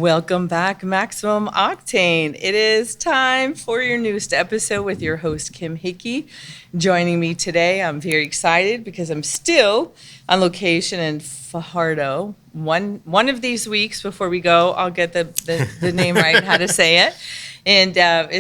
Welcome back, Maximum Octane. It is time for your newest episode with your host, Kim Hickey. Joining me today, I'm very excited because I'm still on location in Fajardo. One of these weeks before we go, I'll get the name right, how to say it. And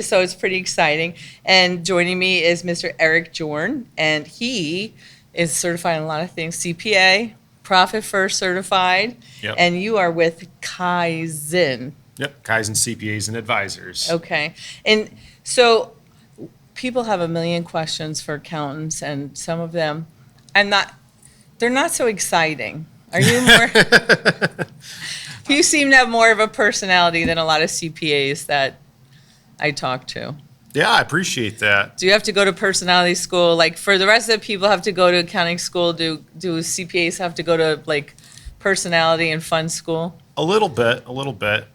so it's pretty exciting. And joining me is Mr. Eric Joern, and he is certified in a lot of things, CPA, Profit First certified, Yep. and you are with Kaizen. Yep. Kaizen CPAs Advisors. Okay. And so people have a million questions for accountants, and some of them, they're not so exciting. Are you more? You seem to have more of a personality than a lot of CPAs that I talk to. Yeah, I appreciate that. Do you have to go to personality school? Like, for the rest of the people have to go to accounting school, do CPAs have to go to like personality and fun school? A little bit.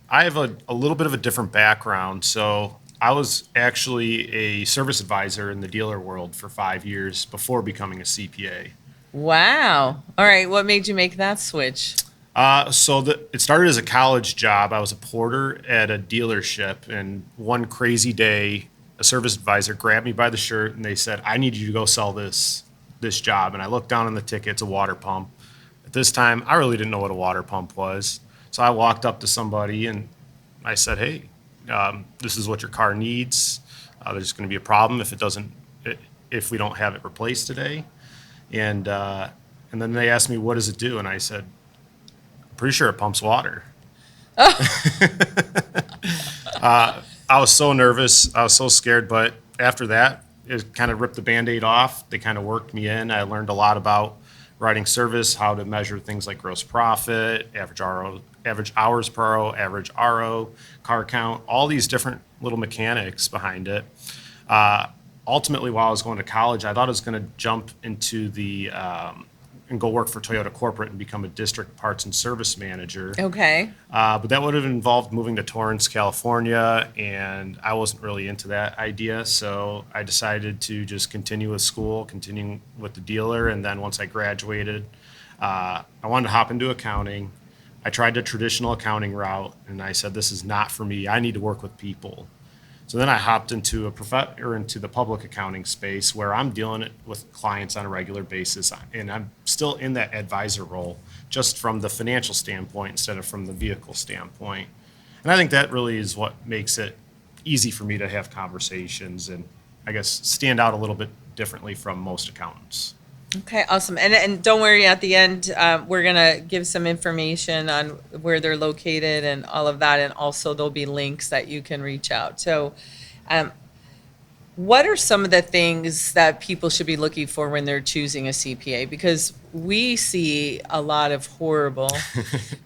I have a little bit of a different background. So I was actually a service advisor in the dealer world for 5 years before becoming a CPA. Wow. All right. What made you make that switch? It started as a college job. I was a porter at a dealership, and one crazy day, a service advisor grabbed me by the shirt and they said, "I need you to go sell this job." And I looked down on the ticket, it's a water pump. At this time, I really didn't know what a water pump was. So I walked up to somebody and I said, "Hey, this is what your car needs. There's going to be a problem if we don't have it replaced today." And then they asked me, "What does it do?" And I said, "I'm pretty sure it pumps water." I was so nervous. I was so scared. But after that, it kind of ripped the Band-Aid off. They kind of worked me in. I learned a lot about writing service, how to measure things like gross profit, average hours per RO, average RO, car count, all these different little mechanics behind it. Ultimately, while I was going to college, I thought I was going to jump into and go work for Toyota Corporate and become a district parts and service manager. Okay. But that would have involved moving to Torrance, California, and I wasn't really into that idea. So I decided to just continue with school, continue with the dealer, and then once I graduated, I wanted to hop into accounting. I tried the traditional accounting route, and I said, "This is not for me. I need to work with people." So then I hopped into into the public accounting space where I'm dealing with clients on a regular basis, and I'm still in that advisor role, just from the financial standpoint instead of from the vehicle standpoint. And I think that really is what makes it easy for me to have conversations and, I guess, stand out a little bit differently from most accountants. Okay, awesome. And don't worry, at the end, we're going to give some information on where they're located and all of that. And also there'll be links that you can reach out. So what are some of the things that people should be looking for when they're choosing a CPA? Because we see a lot of horrible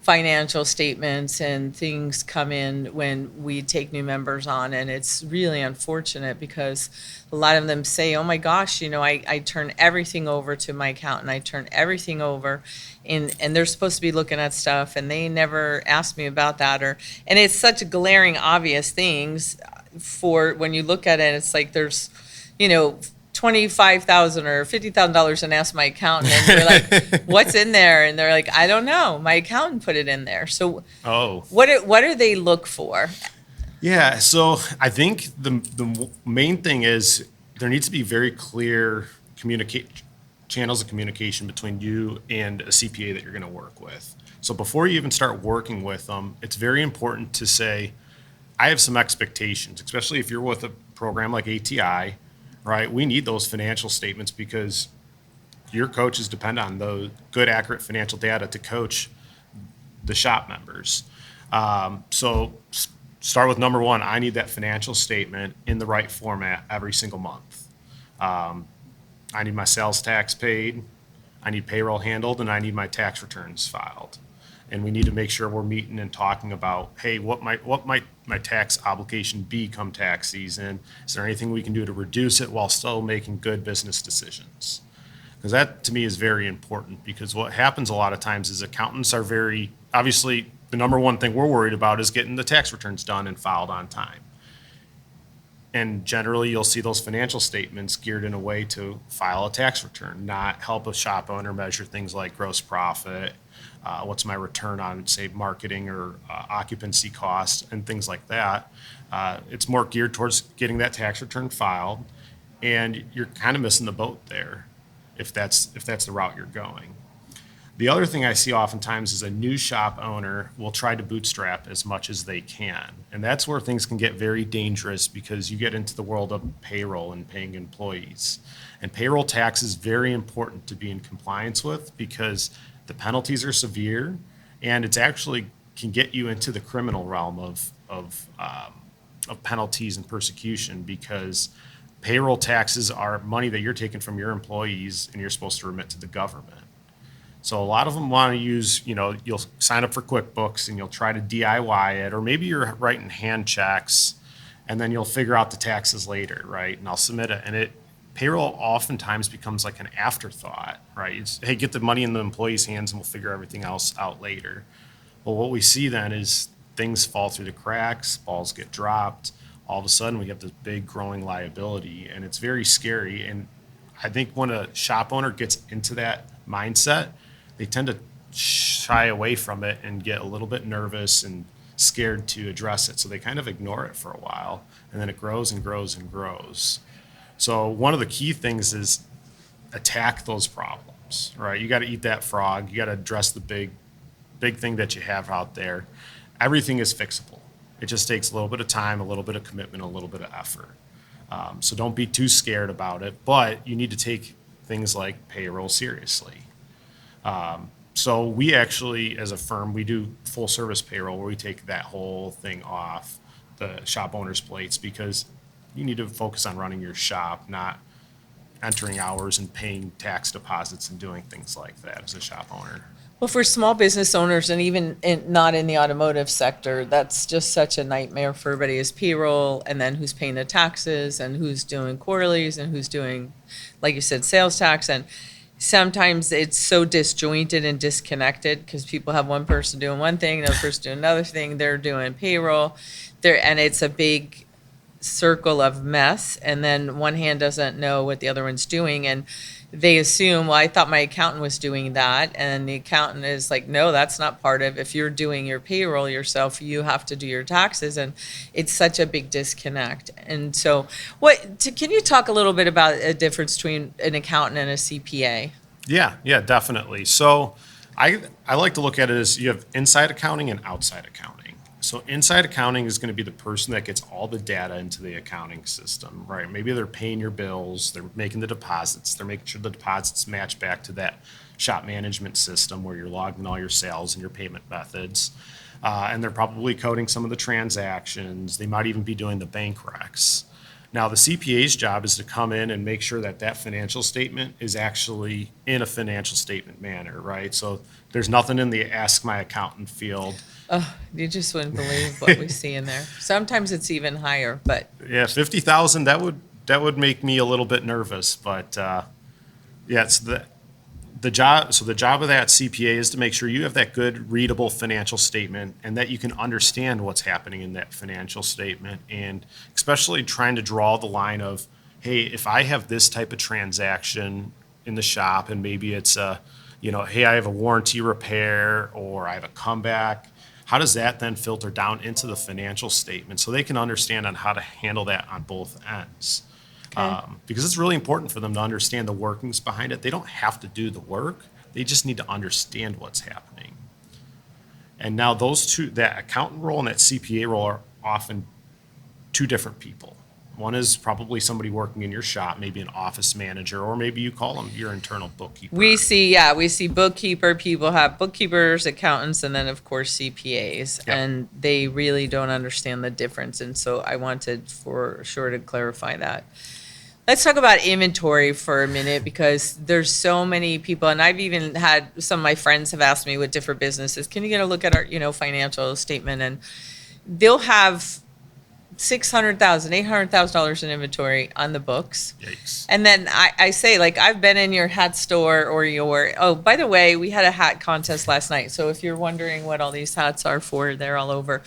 financial statements and things come in when we take new members on. And it's really unfortunate because a lot of them say, "Oh my gosh, I turn everything over to my accountant. I turn everything over." And they're supposed to be looking at stuff and they never asked me about that. And it's such glaring, obvious things for when you look at it. It's like there's, $25,000 or $50,000 and ask my accountant, and they're like, "What's in there?" And they're like, "I don't know. My accountant put it in there." So, what do they look for? Yeah, so I think the main thing is there needs to be very clear channels of communication between you and a CPA that you're going to work with. So before you even start working with them, it's very important to say, "I have some expectations," especially if you're with a program like ATI, right? We need those financial statements because your coaches depend on those good, accurate financial data to coach the shop members. So start with number one. I need that financial statement in the right format every single month. I need my sales tax paid, I need payroll handled, and I need my tax returns filed. And we need to make sure we're meeting and talking about, hey, what might my tax obligation be come tax season? Is there anything we can do to reduce it while still making good business decisions? Because that, to me, is very important, because what happens a lot of times is accountants are obviously, the number one thing we're worried about is getting the tax returns done and filed on time. And generally, you'll see those financial statements geared in a way to file a tax return, not help a shop owner measure things like gross profit, what's my return on, say, marketing or occupancy costs and things like that. It's more geared towards getting that tax return filed, and you're kind of missing the boat there if that's the route you're going. The other thing I see oftentimes is a new shop owner will try to bootstrap as much as they can. And that's where things can get very dangerous because you get into the world of payroll and paying employees. And payroll tax is very important to be in compliance with because the penalties are severe and it's actually can get you into the criminal realm of penalties and persecution because payroll taxes are money that you're taking from your employees and you're supposed to remit to the government. So a lot of them want to use, you'll sign up for QuickBooks and you'll try to DIY it, or maybe you're writing hand checks and then you'll figure out the taxes later, right? And I'll submit it. And payroll oftentimes becomes like an afterthought, right? It's, hey, get the money in the employee's hands and we'll figure everything else out later. Well, what we see then is things fall through the cracks, balls get dropped. All of a sudden we have this big growing liability and it's very scary. And I think when a shop owner gets into that mindset, they tend to shy away from it and get a little bit nervous and scared to address it. So they kind of ignore it for a while, and then it grows and grows and grows. So one of the key things is attack those problems, right? You got to eat that frog. You got to address the big thing that you have out there. Everything is fixable. It just takes a little bit of time, a little bit of commitment, a little bit of effort. So don't be too scared about it, but you need to take things like payroll seriously. So we actually, as a firm, we do full service payroll where we take that whole thing off the shop owner's plates because you need to focus on running your shop, not entering hours and paying tax deposits and doing things like that as a shop owner. Well, for small business owners and even not in the automotive sector, that's just such a nightmare for everybody is payroll and then who's paying the taxes and who's doing quarterlies and who's doing, like you said, sales tax. And sometimes it's so disjointed and disconnected because people have one person doing one thing, another person doing another thing. They're doing payroll, and it's a big circle of mess. And then one hand doesn't know what the other one's doing, and they assume, well, I thought my accountant was doing that, and the accountant is like, no, that's not part of. If you're doing your payroll yourself, you have to do your taxes, and it's such a big disconnect. And so, can you talk a little bit about a difference between an accountant and a CPA? Yeah, definitely. So I like to look at it as you have inside accounting and outside accounting. So inside accounting is going to be the person that gets all the data into the accounting system, right? Maybe they're paying your bills, they're making the deposits, they're making sure the deposits match back to that shop management system where you're logging all your sales and your payment methods. And they're probably coding some of the transactions. They might even be doing the bank recs. Now, the CPA's job is to come in and make sure that that financial statement is actually in a financial statement manner, right? So there's nothing in the ask my accountant field. Oh, you just wouldn't believe what we see in there. Sometimes it's even higher, but Yeah, 50,000, that would make me a little bit nervous, but it's the job of that CPA is to make sure you have that good readable financial statement and that you can understand what's happening in that financial statement, and especially trying to draw the line of, hey, if I have this type of transaction in the shop and maybe it's hey, I have a warranty repair or I have a comeback, how does that then filter down into the financial statement so they can understand on how to handle that on both ends? Okay. Because it's really important for them to understand the workings behind it. They don't have to do the work. They just need to understand what's happening. And now those two, that accountant role and that CPA role, are often two different people. One is probably somebody working in your shop, maybe an office manager, or maybe you call them your internal bookkeeper. we see bookkeeper. People have bookkeepers, accountants, and then of course CPAs, Yep. and they really don't understand the difference. And so I wanted for sure to clarify that. Let's talk about inventory for a minute because there's so many people, and I've even had some of my friends have asked me with different businesses, can you get a look at our financial statement, and they'll have $600,000, $800,000 in inventory on the books. Yikes. And then I say, like, I've been in your hat store or oh, by the way, we had a hat contest last night. So if you're wondering what all these hats are for, they're all over.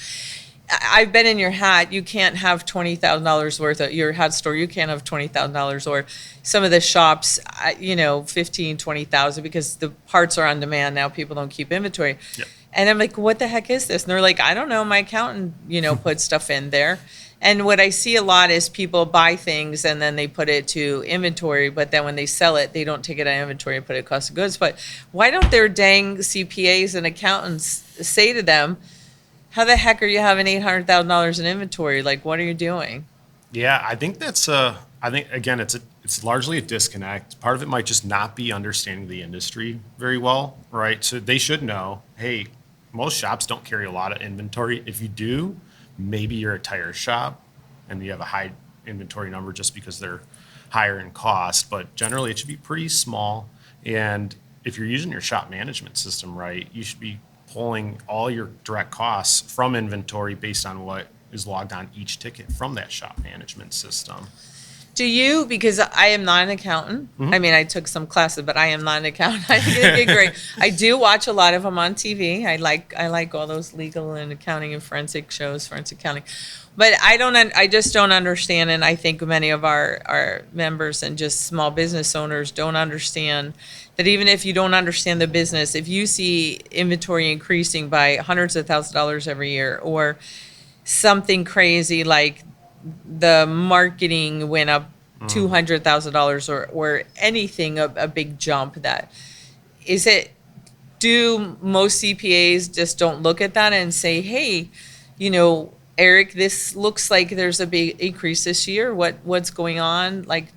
I've been in your hat. You can't have $20,000 worth of your hat store. You can't have $20,000, or some of the shops, 15, 20,000, because the parts are on demand now. People don't keep inventory. Yep. And I'm like, what the heck is this? And they're like, I don't know. My accountant, put stuff in there. And what I see a lot is people buy things and then they put it to inventory, but then when they sell it, they don't take it out of inventory and put it in cost of goods. But why don't their dang CPAs and accountants say to them, how the heck are you having $800,000 in inventory? Like, what are you doing? Yeah, I think that's I think again, it's largely a disconnect. Part of it might just not be understanding the industry very well, right? So they should know, hey, most shops don't carry a lot of inventory. If you do, maybe you're a tire shop and you have a high inventory number just because they're higher in cost, but generally it should be pretty small. And if you're using your shop management system right, you should be pulling all your direct costs from inventory based on what is logged on each ticket from that shop management system. Do you, because I am not an accountant. I mean, I took some classes, but I am not an accountant. I think it'd be great. I do watch a lot of them on TV. I like all those legal and accounting and forensic shows, forensic accounting. But I just don't understand, and I think many of our members and just small business owners don't understand that even if you don't understand the business, if you see inventory increasing by hundreds of thousands of dollars every year, or something crazy like the marketing went up $200,000, or anything, a big jump, do most CPAs just don't look at that and say, hey, Eric, this looks like there's a big increase this year. What's going on? Like,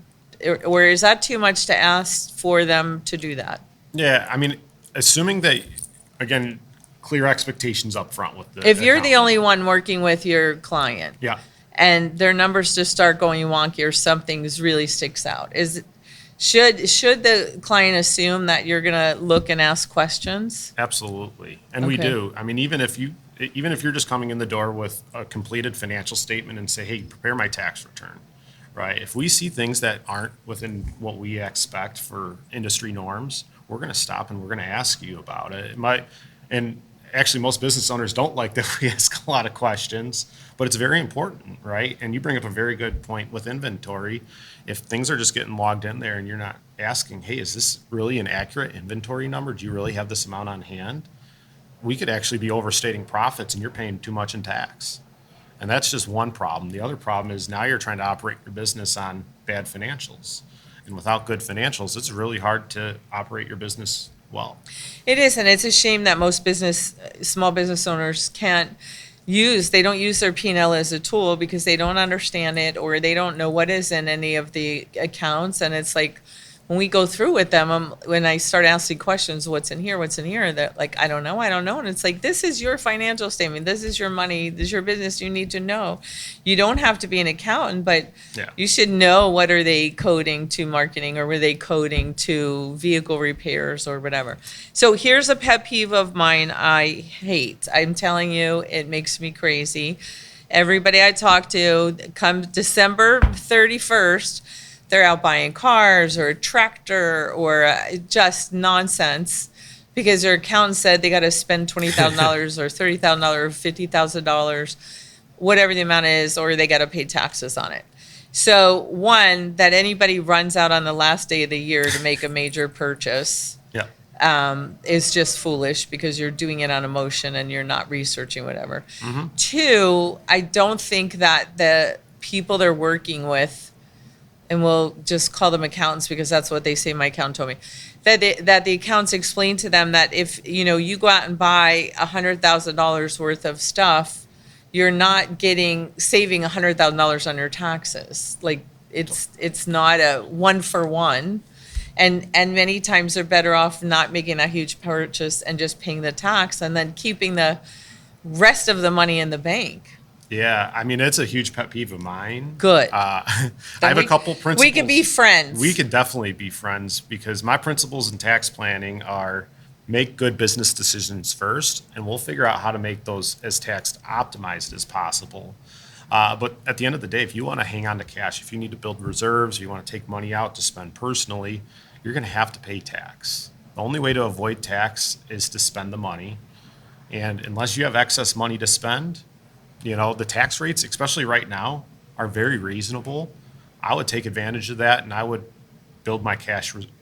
or is that too much to ask for them to do that? Yeah, I mean, assuming that, again, clear expectations up front with the If you're the accountant. only one working with your client, Yeah, and their numbers just start going wonky, or something really sticks out, should the client assume that you're gonna look and ask questions? absolutely. And we Okay. do. I mean, even if you're just coming in the door with a completed financial statement and say, hey, prepare my tax return, right? If we see things that aren't within what we expect for industry norms, we're going to stop and we're going to ask you about it. And actually most business owners don't like that we ask a lot of questions, but it's very important, right? And you bring up a very good point with inventory. If things are just getting logged in there and you're not asking, hey, is this really an accurate inventory number? Do you really have this amount on hand? We could actually be overstating profits and you're paying too much in tax. And that's just one problem. The other problem is now you're trying to operate your business on bad financials. And without good financials, it's really hard to operate your business well. It is, and it's a shame that most small business owners they don't use their P&L as a tool because they don't understand it, or they don't know what is in any of the accounts. And it's like, when we go through with them, when I start asking questions, what's in here, they're like, I don't know. And it's like, this is your financial statement. This is your money. This is your business. You need to know. You don't have to be an accountant, but Yeah. you should know, what are they coding to marketing, or were they coding to vehicle repairs or whatever. So here's a pet peeve of mine I hate. I'm telling you, it makes me crazy. Everybody I talk to, come December 31st, they're out buying cars or a tractor, or just nonsense, because their accountant said they got to spend $20,000 or $30,000 or $50,000, whatever the amount is, or they got to pay taxes on it. So one, that anybody runs out on the last day of the year to make a major purchase Yeah. is just foolish, because you're doing it on emotion and you're not researching whatever. Two, I don't think that the people they're working with, and we'll just call them accountants because that's what they say, my accountant told me, that the accountants explain to them that if you go out and buy $100,000 worth of stuff, you're not saving $100,000 on your taxes. Like, it's not a one for one. And many times they're better off not making a huge purchase and just paying the tax, and then keeping the rest of the money in the bank. Yeah. I mean, it's a huge pet peeve of mine. Good. I have a couple principles. We could be friends. We could definitely be friends, because my principles in tax planning are make good business decisions first, and we'll figure out how to make those as tax optimized as possible. But at the end of the day, if you want to hang on to cash, if you need to build reserves, you want to take money out to spend personally, you're going to have to pay tax. The only way to avoid tax is to spend the money. And unless you have excess money to spend, The tax rates, especially right now, are very reasonable. I would take advantage of that, and I would build my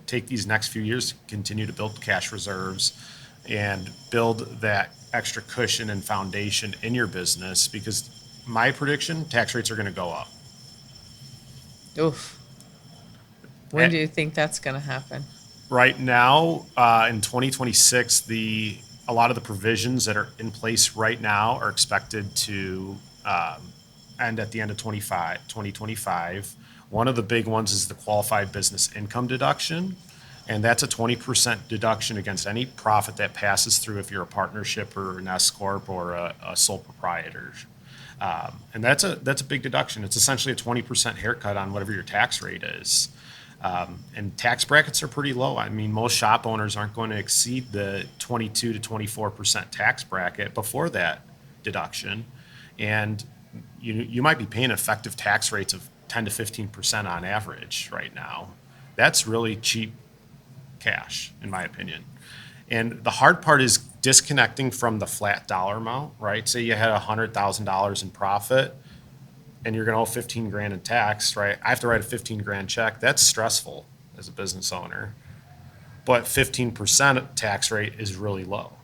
take these next few years to continue to build cash reserves and build that extra cushion and foundation in your business, because my prediction, tax rates are going to go up. Oof. When At- do you think that's going to happen? Right now, in 2026, a lot of the provisions that are in place right now are expected to end at the end of 2025. One of the big ones is the qualified business income deduction, and that's a 20% deduction against any profit that passes through if you're a partnership or an S corp or a sole proprietor. And that's a big deduction. It's essentially a 20% haircut on whatever your tax rate is. And tax brackets are pretty low. I mean, most shop owners aren't going to exceed the 22 to 24% tax bracket before that deduction. And you might be paying effective tax rates of 10 to 15% on average right now. That's really cheap cash, in my opinion. And the hard part is disconnecting from the flat dollar amount, right? Say you had $100,000 in profit and you're going to owe 15 grand in tax, right? I have to write a 15 grand check. That's stressful as a business owner. But 15% tax rate is really low.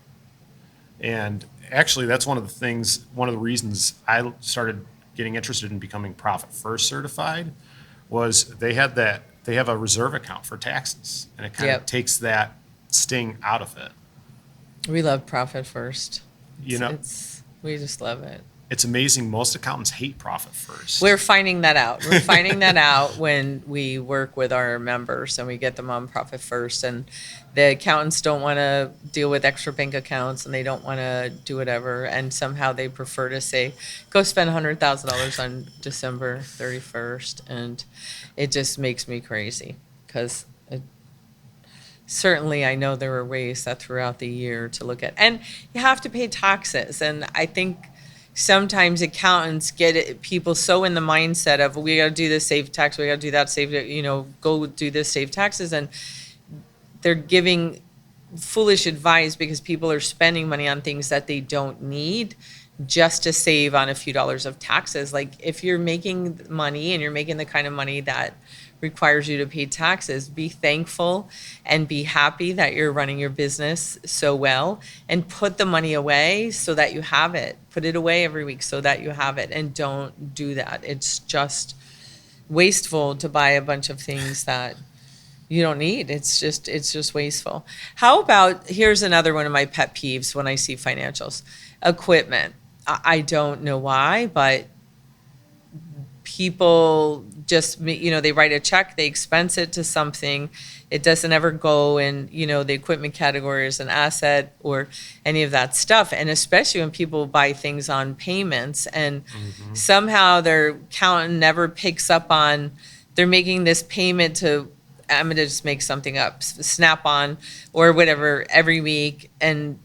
And actually, that's one of the reasons I started getting interested in becoming Profit First certified was they have a reserve account for taxes, and it kind of takes that sting out of it. We love Profit First. We just love it. It's amazing. Most accountants hate Profit First. We're finding that out. We're finding that out when we work with our members and we get them on Profit First. And the accountants don't want to deal with extra bank accounts and they don't want to do whatever. And somehow they prefer to say, go spend $100,000 on December 31st. And it just makes me crazy because certainly I know there are ways that throughout the year to look at. And you have to pay taxes. And I think sometimes accountants get people so in the mindset of we got to do this, save tax, we got to do that, save, go do this, save taxes, and they're giving foolish advice because people are spending money on things that they don't need just to save on a few dollars of taxes. Like if you're making money and you're making the kind of money that requires you to pay taxes, be thankful and be happy that you're running your business so well, and put the money away so that you have it. Put it away every week so that you have it, and don't do that. It's just wasteful to buy a bunch of things that you don't need. It's just wasteful. How about, here's another one of my pet peeves when I see financials. Equipment. I don't know why, but people just, they write a check, they expense it to something. It doesn't ever go in, the equipment category as an asset or any of that stuff. And especially when people buy things on payments and somehow their accountant never picks up on, they're making this payment to, I'm going to just make something up, Snap-on or whatever every week. And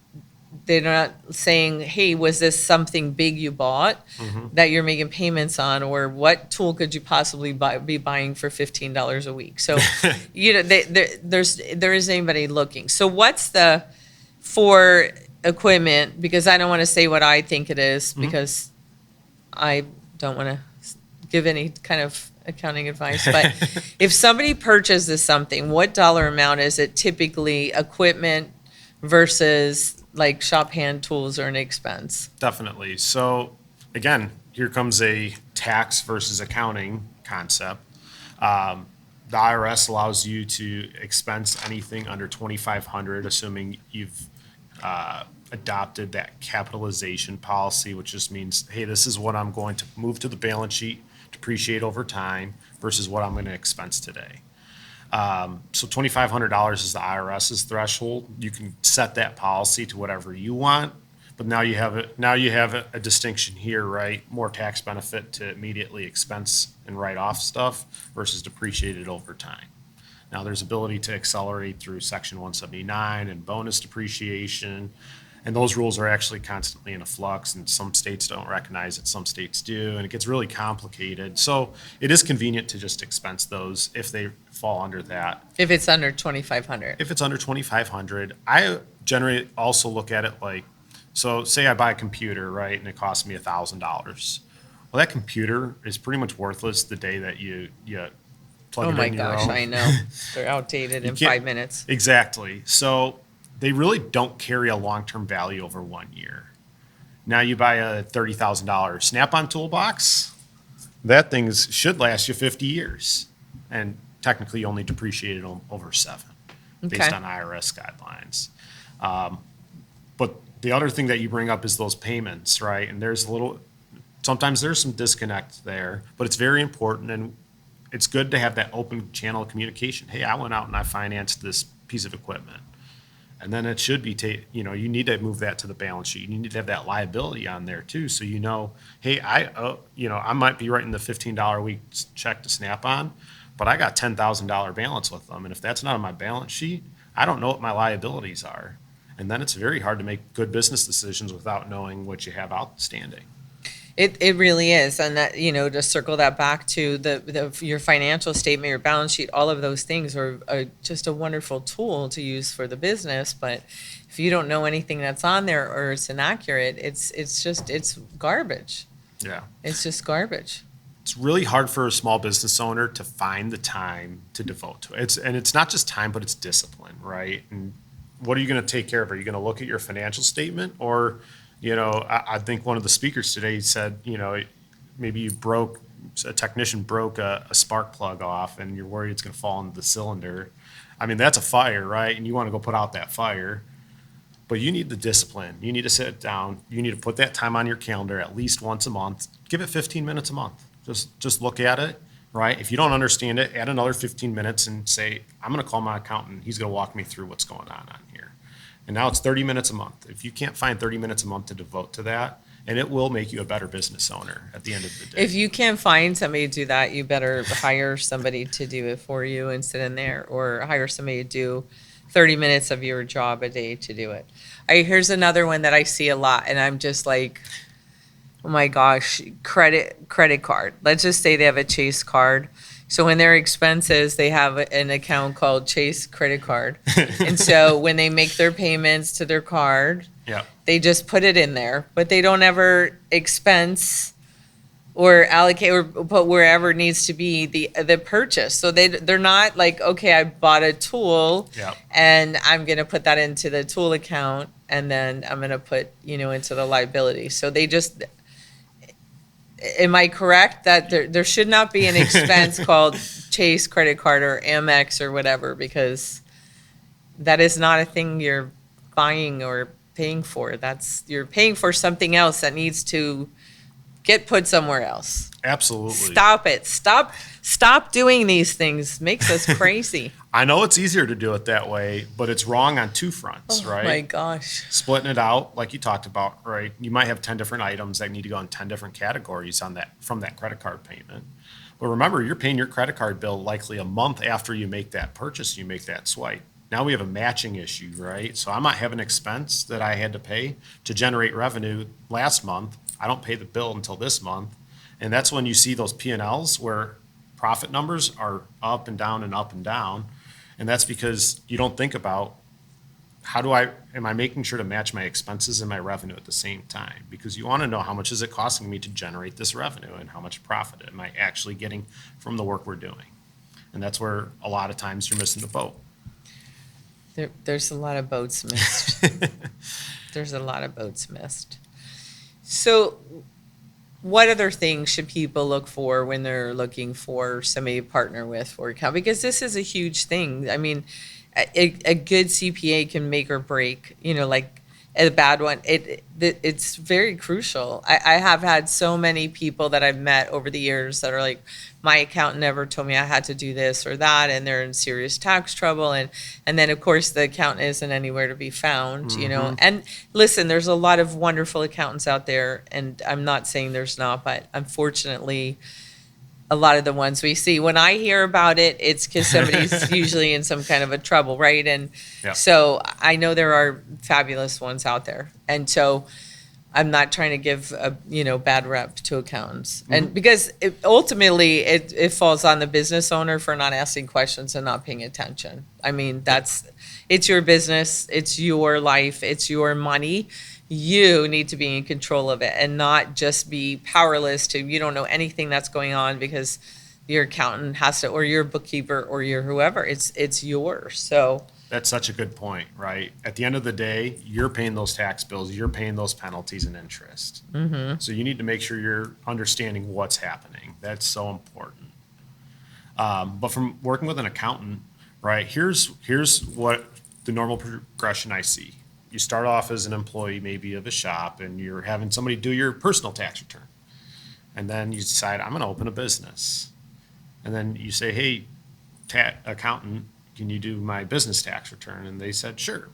they're not saying, hey, was this something big you bought that you're making payments on, or what tool could you possibly be buying for $15 a week? So, there isn't anybody looking. So what's for equipment, because I don't want to say what I think it is because I don't want to give any kind of accounting advice, but if somebody purchases something, what dollar amount is it typically equipment versus like shop hand tools or an expense? Definitely. So again, here comes a tax versus accounting concept. The IRS allows you to expense anything under $2,500, assuming you've adopted that capitalization policy, which just means, hey, this is what I'm going to move to the balance sheet, depreciate over time, versus what I'm going to expense today. So $2,500 is the IRS's threshold. You can set that policy to whatever you want, but now you have a distinction here, right? More tax benefit to immediately expense and write off stuff versus depreciate it over time. Now there's ability to accelerate through Section 179 and bonus depreciation. And those rules are actually constantly in a flux, and some states don't recognize it, some states do, and it gets really complicated. So it is convenient to just expense those if they fall under that. If it's under 2,500. If it's under 2,500, I generally also look at it like So say I buy a computer, right, and it costs me $1,000. Well, that computer is pretty much worthless the day that you plug Oh it my in your gosh, own. I know. They're outdated You in can't- 5 minutes. Exactly. So they really don't carry a long-term value over 1 year. Now you buy a $30,000 Snap-on toolbox, that thing should last you 50 years. And technically you only depreciate it over 7 based Okay. on IRS guidelines. But the other thing that you bring up is those payments, right? And sometimes there's some disconnect there, but it's very important, and it's good to have that open channel of communication. Hey, I went out and I financed this piece of equipment. And then it should be, you need to move that to the balance sheet. You need to have that liability on there too. So, hey, I might be writing the $15 a week check to Snap-on, but I got $10,000 balance with them. And if that's not on my balance sheet, I don't know what my liabilities are. And then it's very hard to make good business decisions without knowing what you have outstanding. It really is. And that, to circle that back to your financial statement, your balance sheet, all of those things are just a wonderful tool to use for the business. But if you don't know anything that's on there or it's inaccurate, it's garbage. Yeah. It's just garbage. It's really hard for a small business owner to find the time to devote to it. It's not just time, but it's discipline, right? And what are you going to take care of? Are you going to look at your financial statement? Or, I think one of the speakers today said, maybe a technician broke a spark plug off and you're worried it's going to fall into the cylinder. I mean, that's a fire, right? And you want to go put out that fire. But you need the discipline. You need to sit down. You need to put that time on your calendar at least once a month. Give it 15 minutes a month. Just look at it, right? If you don't understand it, add another 15 minutes and say, I'm going to call my accountant. He's going to walk me through what's going on here. And now it's 30 minutes a month. If you can't find 30 minutes a month to devote to that, and it will make you a better business owner at the end of the day. If you can't find somebody to do that, you better hire somebody to do it for you and sit in there, or hire somebody to do 30 minutes of your job a day to do it. Here's another one that I see a lot, and I'm just like, oh my gosh, credit card. Let's just say they have a Chase card. So when their expenses, they have an account called Chase Credit Card. And so when they make their payments to their card, Yeah. they just put it in there, but they don't ever expense or allocate or put wherever it needs to be the purchase. So they're not like, okay, I bought a tool Yeah. and I'm going to put that into the tool account and then I'm going to put, into the liability. So they just, am I correct that there should not be an expense called Chase credit card or Amex or whatever, because that is not a thing you're buying or paying for. You're paying for something else that needs to get put somewhere else. Absolutely. Stop it. Stop doing these things. Makes us crazy. I know it's easier to do it that way, but it's wrong on two fronts, Oh right? my gosh. Splitting it out, like you talked about, right? You might have 10 different items that need to go in 10 different categories from that credit card payment. But remember, you're paying your credit card bill likely a month after you make that purchase, you make that swipe. Now we have a matching issue, right? So I might have an expense that I had to pay to generate revenue last month. I don't pay the bill until this month. And that's when you see those P&Ls where profit numbers are up and down and up and down. And that's because you don't think about am I making sure to match my expenses and my revenue at the same time? Because you want to know how much is it costing me to generate this revenue and how much profit am I actually getting from the work we're doing? And that's where a lot of times you're missing the boat. There's a lot of boats missed. There's a lot of boats missed. So what other things should people look for when they're looking for somebody to partner with for account? Because this is a huge thing. I mean, a good CPA can make or break, like a bad one. It's very crucial. I have had so many people that I've met over the years that are like, my accountant never told me I had to do this or that, and they're in serious tax trouble. And then, of course, the accountant isn't anywhere to be found, And listen, there's a lot of wonderful accountants out there, and I'm not saying there's not, but unfortunately, a lot of the ones we see, when I hear about it, it's because somebody's usually in some kind of a trouble, right? And Yeah. so I know there are fabulous ones out there. And so I'm not trying to give a bad rep to accountants, and because ultimately it falls on the business owner for not asking questions and not paying attention. I mean, It's your business, it's your life, it's your money. You need to be in control of it and not just be powerless to, you don't know anything that's going on because your accountant has to, or your bookkeeper, or your whoever. It's yours. So, That's such a good point, right? At the end of the day, you're paying those tax bills, you're paying those penalties and interest. So you need to make sure you're understanding what's happening. That's so important. But from working with an accountant, right, here's what the normal progression I see. You start off as an employee maybe of a shop and you're having somebody do your personal tax return. And then you decide, I'm gonna open a business. And then you say, hey, accountant, can you do my business tax return? And they said, sure.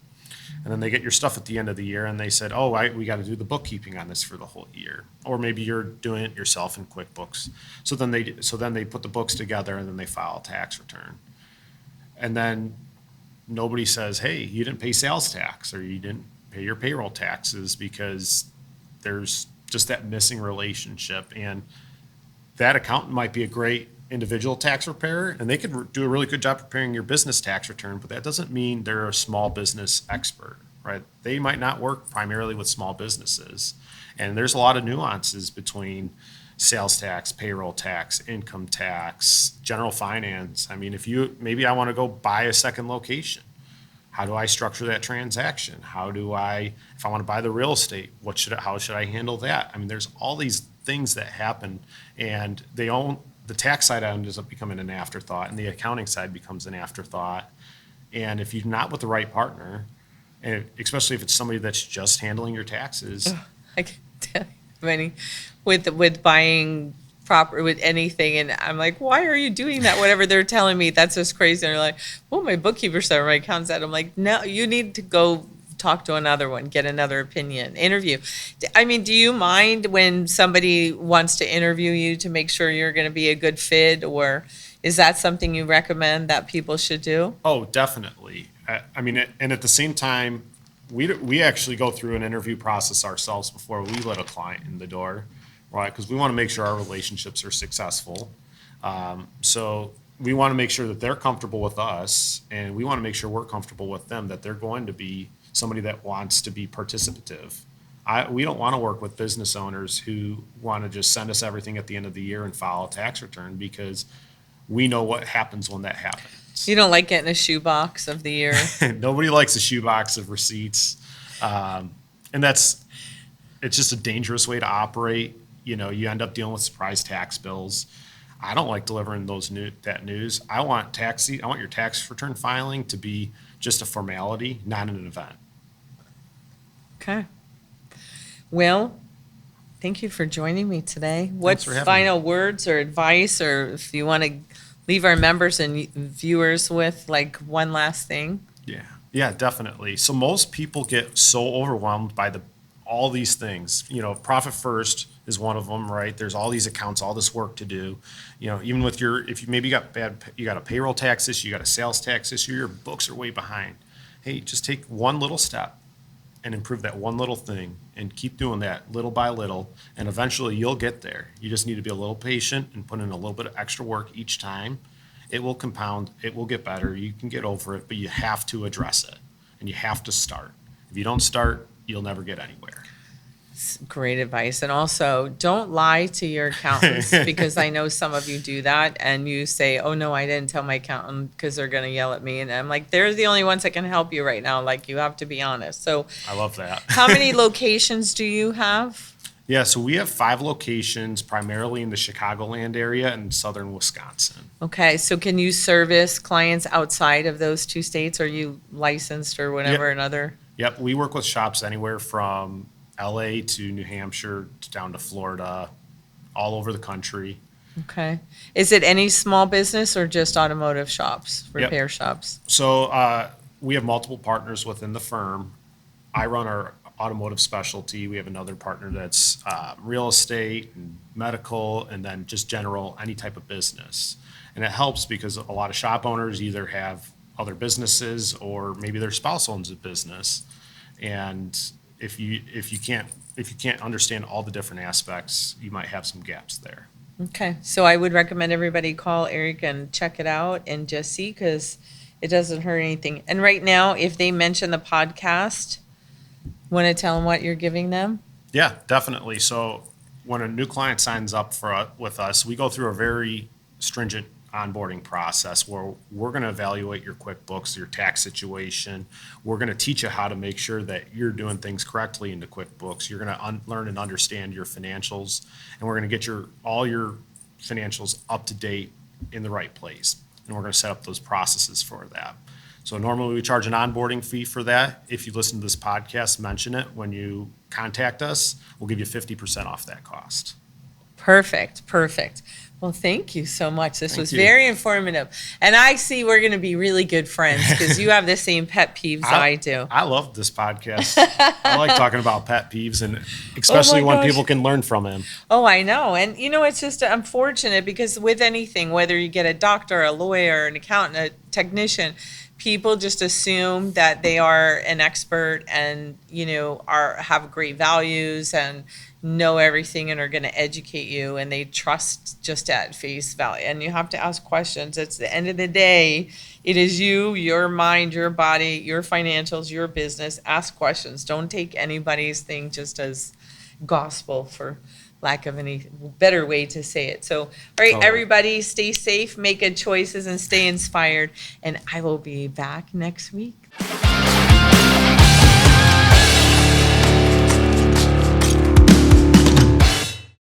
And then they get your stuff at the end of the year and they said, oh, we got to do the bookkeeping on this for the whole year. Or maybe you're doing it yourself in QuickBooks. So then they put the books together and then they file a tax return. And then nobody says, hey, you didn't pay sales tax or you didn't pay your payroll taxes, because there's just that missing relationship. And that accountant might be a great individual tax preparer, and they could do a really good job preparing your business tax return, but that doesn't mean they're a small business expert, right? They might not work primarily with small businesses. And there's a lot of nuances between sales tax, payroll tax, income tax, general finance. I mean, maybe I want to go buy a second location. How do I structure that transaction? if I want to buy the real estate, how should I handle that? I mean, there's all these things that happen, and the tax side ends up becoming an afterthought, and the accounting side becomes an afterthought. And if you're not with the right partner, and especially if it's somebody that's just handling your taxes, I can tell you, I mean, with buying proper, with anything, and I'm like, why are you doing that? Whatever they're telling me, that's just crazy. And they're like, well, my bookkeeper said, or my accountant said. I'm like, no, you need to go talk to another one, get another opinion, interview. I mean, do you mind when somebody wants to interview you to make sure you're going to be a good fit, or is that something you recommend that people should do? oh, definitely. I mean, and at the same time, we actually go through an interview process ourselves before we let a client in the door, right? Because we want to make sure our relationships are successful. So we want to make sure that they're comfortable with us, and we want to make sure we're comfortable with them, that they're going to be somebody that wants to be participative. We don't want to work with business owners who want to just send us everything at the end of the year and file a tax return, because we know what happens when that happens. You don't like getting a shoebox of the year? Nobody likes a shoebox of receipts. And it's just a dangerous way to operate. You know, you end up dealing with surprise tax bills. I don't like delivering that news. I want your tax return filing to be just a formality, not an event. Okay. Well, thank you for joining me today. What Thanks for having final words or advice, or if you want to leave our members and viewers with like one last thing? Yeah, definitely. So most people get so overwhelmed by all these things. You know, profit first is one of them, right? There's all these accounts, all this work to do. You know, even with if you maybe you got a payroll tax issue, you got a sales tax issue, your books are way behind. Hey, just take one little step and improve that one little thing and keep doing that little by little, and eventually you'll get there. You just need to be a little patient and put in a little bit of extra work each time. It will compound, it will get better, you can get over it, but you have to address it and you have to start. If you don't start, you'll never get anywhere. Great advice. And also, don't lie to your accountants, because I know some of you do that, and you say, oh no, I didn't tell my accountant because they're going to yell at me. And I'm like, they're the only ones that can help you right now. Like, you have to be honest. So I love that. how many locations do you have? Yeah, so we have 5 locations, primarily in the Chicagoland area and southern Wisconsin. Okay, so can you service clients outside of those 2 states? Are you licensed or whatever, Yep. another? Yep, we work with shops anywhere from LA to New Hampshire to down to Florida, all over the country. Okay. Is it any small business or just automotive shops, repair shops? So we have multiple partners within the firm. I run our automotive specialty. We have another partner that's real estate and medical, and then just general, any type of business. And it helps because a lot of shop owners either have other businesses or maybe their spouse owns a business. And if you can't understand all the different aspects, you might have some gaps there. Okay, so I would recommend everybody call Eric and check it out and just see, because It doesn't hurt anything. And right now, if they mention the podcast, want to tell them what you're giving them? Yeah, definitely. So when a new client signs up with us, we go through a very stringent onboarding process where we're going to evaluate your QuickBooks, your tax situation. We're going to teach you how to make sure that you're doing things correctly into QuickBooks. You're going to learn and understand your financials, and we're going to get all your financials up to date in the right place. And we're going to set up those processes for that. So normally we charge an onboarding fee for that. If you listen to this podcast, mention it when you contact us, we'll give you 50% off that cost. Perfect. Well, thank you so much. This was you. very informative. And I see we're going to be really good friends because you have the same pet peeves I do. I love this podcast. I like talking about pet peeves, and especially when people can learn from him. Oh, I know. And, it's just unfortunate because with anything, whether you get a doctor, a lawyer, an accountant, a technician, people just assume that they are an expert and, have great values and know everything and are going to educate you, and they trust just at face value. And you have to ask questions. It's the end of the day. It is you, your mind, your body, your financials, your business. Ask questions. Don't take anybody's thing just as gospel, for lack of any better way to say it. So, all right, everybody, stay safe, make good choices, and stay inspired. And I will be back next week.